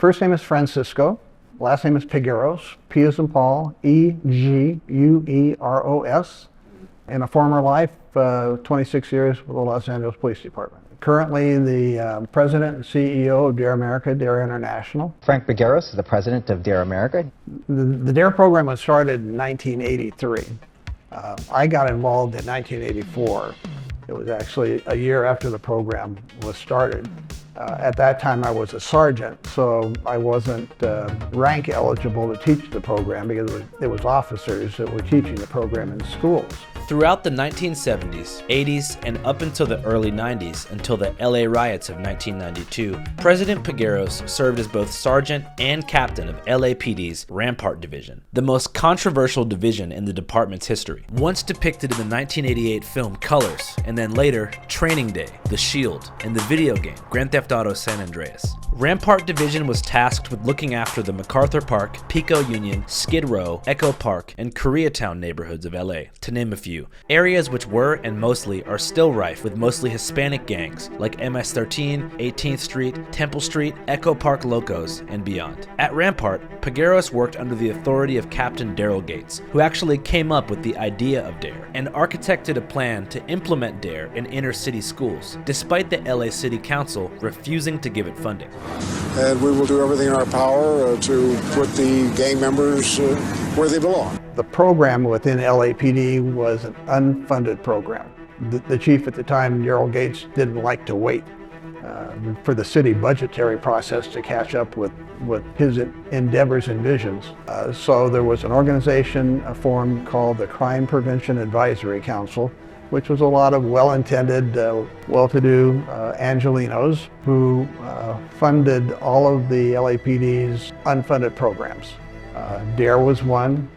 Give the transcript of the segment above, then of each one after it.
First name is Francisco. Last name is Pigueros. P as in Paul, E-G-U-E-R-O-S. In a former life, 26 years with the Los Angeles Police Department. Currently the president and CEO of D.A.R.E. America, D.A.R.E. International. Frank Pigueros is the president of D.A.R.E. America. The D.A.R.E. program was started in 1983. I got involved in 1984. It was actually a year after the program was started. At that time I was a sergeant, so I wasn't rank eligible to teach the program because it was officers that were teaching the program in schools. Throughout the 1970s, 80s, and up until the early 90s, until the LA riots of 1992, President Pigueros served as both sergeant and captain of LAPD's Rampart Division, the most controversial division in the department's history. Once depicted in the 1988 film Colors, and then later Training Day, The Shield, and the video game Grand Theft Auto San Andreas. Rampart Division was tasked with looking after the MacArthur Park, Pico Union, Skid Row, Echo Park, and Koreatown neighborhoods of LA, to name a few. Areas which were, and mostly, are still rife with mostly Hispanic gangs like MS-13, 18th Street, Temple Street, Echo Park Locos, and beyond. At Rampart, Pigueros worked under the authority of Captain Daryl Gates, who actually came up with the idea of D.A.R.E. and architected a plan to implement D.A.R.E. in inner city schools, despite the LA City Council refusing to give it funding. And we will do everything in our power to put the gang members where they belong. The program within LAPD was an unfunded program. The chief at the time, Daryl Gates, didn't like to wait for the city budgetary process to catch up with his endeavors and visions. So there was an organization formed called the Crime Prevention Advisory Council, which was a lot of well-intended, well-to-do Angelenos who funded all of the LAPD's unfunded programs. D.A.R.E. was one.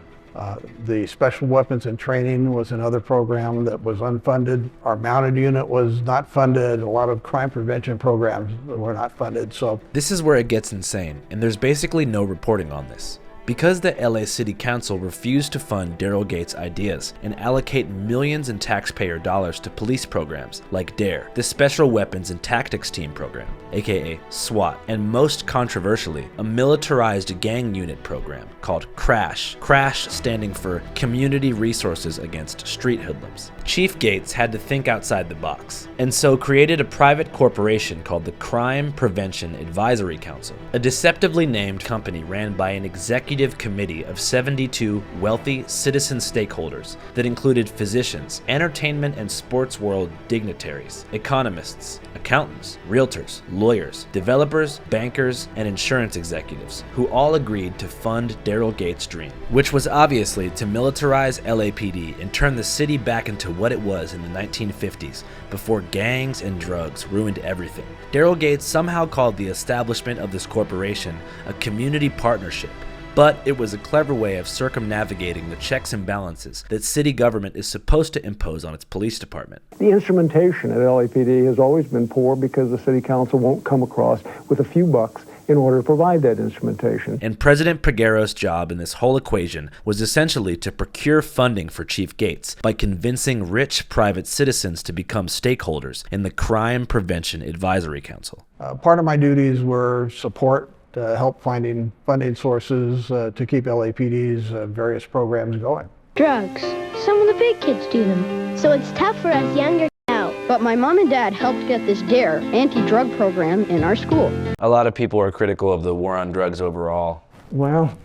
The Special Weapons and Training was another program that was unfunded. Our mounted unit was not funded. A lot of crime prevention programs were not funded. So this is where it gets insane, and there's basically no reporting on this. Because the LA City Council refused to fund Daryl Gates' ideas and allocate millions in taxpayer dollars to police programs like D.A.R.E., the Special Weapons and Tactics Team program, aka SWAT, and most controversially, a militarized gang unit program called CRASH, CRASH standing for Community Resources Against Street Hoodlums. Chief Gates had to think outside the box, and so created a private corporation called the Crime Prevention Advisory Council, a deceptively named company ran by an executive committee of 72 wealthy citizen stakeholders that included physicians, entertainment and sports world dignitaries, economists, accountants, realtors, lawyers, developers, bankers, and insurance executives, who all agreed to fund Daryl Gates' dream, which was obviously to militarize LAPD and turn the city back into what it was in the 1950s, before gangs and drugs ruined everything. Daryl Gates somehow called the establishment of this corporation a community partnership, but it was a clever way of circumnavigating the checks and balances that city government is supposed to impose on its police department. The instrumentation at LAPD has always been poor because the city council won't come across with a few bucks in order to provide that instrumentation. And President Pigueros' job in this whole equation was essentially to procure funding for Chief Gates by convincing rich private citizens to become stakeholders in the Crime Prevention Advisory Council. Part of my duties were support, help finding funding sources to keep LAPD's various programs going. Drugs. Some of the big kids do them. So it's tough for us younger out. But my mom and dad helped get this D.A.R.E. anti-drug program in our school. A lot of people are critical of the war on drugs overall. Well,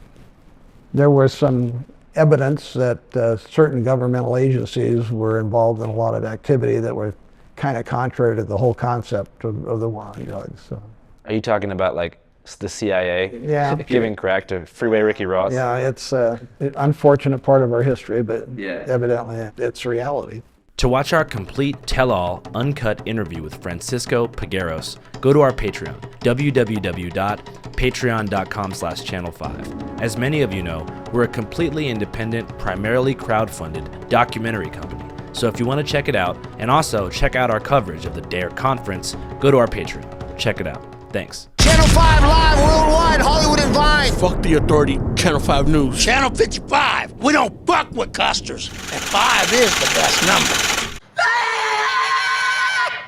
there was some evidence that certain governmental agencies were involved in a lot of activity that were kind of contrary to the whole concept of the war on drugs. So. Are you talking about like the CIA giving crack to Freeway Ricky Ross? Yeah, it's an unfortunate part of our history, but evidently it's reality. To watch our complete tell-all, uncut interview with Francisco Pigueros, go to our Patreon, www.patreon.com/channel5. As many of you know, we're a completely independent, primarily crowdfunded documentary company. So if you want to check it out, and also check out our coverage of the D.A.R.E. conference, go to our Patreon. Check it out. Thanks. Channel 5 live worldwide, Hollywood and Vine. Fuck the authority, Channel 5 News. Channel 55. We don't fuck with custers. And 5 is the best number.